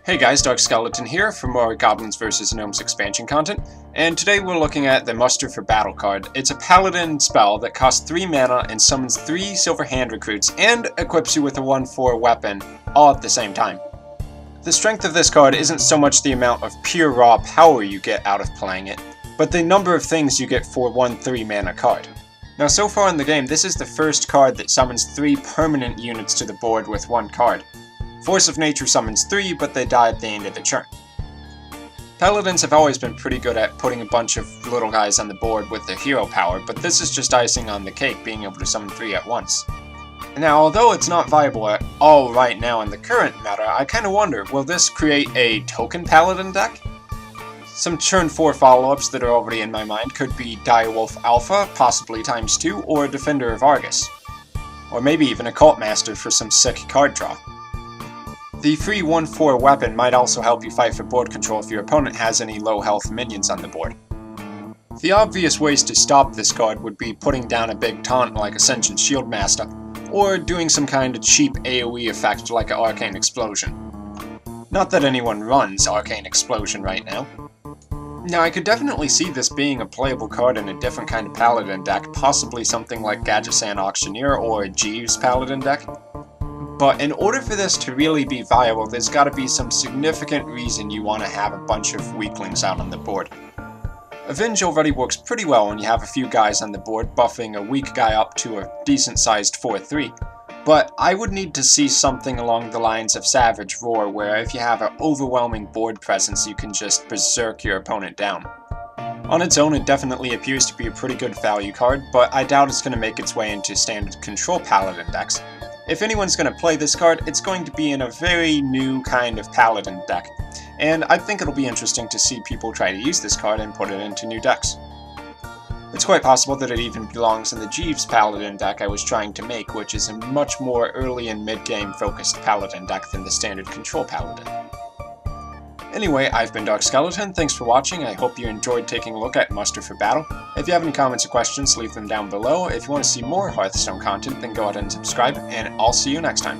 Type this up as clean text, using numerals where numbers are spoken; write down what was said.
Hey guys, Dark Skeleton here for more Goblins vs. Gnomes expansion content, and today we're looking at the Muster for Battle card. It's a Paladin spell that costs 3 mana and summons 3 Silver Hand Recruits and equips you with a 1/4 weapon, all at the same time. The strength of this card isn't so much the amount of pure raw power you get out of playing it, but the number of things you get for one 3 mana card. Now so far in the game, this is the first card that summons 3 permanent units to the board with one card. Force of Nature summons 3, but they die at the end of the turn. Paladins have always been pretty good at putting a bunch of little guys on the board with their hero power, but this is just icing on the cake, being able to summon 3 at once. Now, although it's not viable at all right now in the current meta, I kinda wonder, will this create a token Paladin deck? Some turn 4 follow-ups that are already in my mind could be Direwolf Alpha, possibly ×2, or Defender of Argus. Or maybe even a Cult Master for some sick card draw. The free 1/4 weapon might also help you fight for board control if your opponent has any low health minions on the board. The obvious ways to stop this card would be putting down a big taunt like Ascension Shieldmaster, or doing some kind of cheap AoE effect like an Arcane Explosion. Not that anyone runs Arcane Explosion right now. Now I could definitely see this being a playable card in a different kind of Paladin deck, possibly something like Gadgetzan Auctioneer or a Jeeves Paladin deck. But in order for this to really be viable, there's gotta be some significant reason you want to have a bunch of weaklings out on the board. Avenge already works pretty well when you have a few guys on the board, buffing a weak guy up to a decent-sized 4/3. But I would need to see something along the lines of Savage Roar, where if you have an overwhelming board presence, you can just berserk your opponent down. On its own, it definitely appears to be a pretty good value card, but I doubt it's going to make its way into standard control Paladin decks. If anyone's going to play this card, it's going to be in a very new kind of Paladin deck, and I think it'll be interesting to see people try to use this card and put it into new decks. It's quite possible that it even belongs in the Jeeves Paladin deck I was trying to make, which is a much more early and mid-game focused Paladin deck than the standard control Paladin. Anyway, I've been Dark Skeleton, thanks for watching, I hope you enjoyed taking a look at Muster for Battle. If you have any comments or questions, leave them down below. If you want to see more Hearthstone content, then go ahead and subscribe, and I'll see you next time.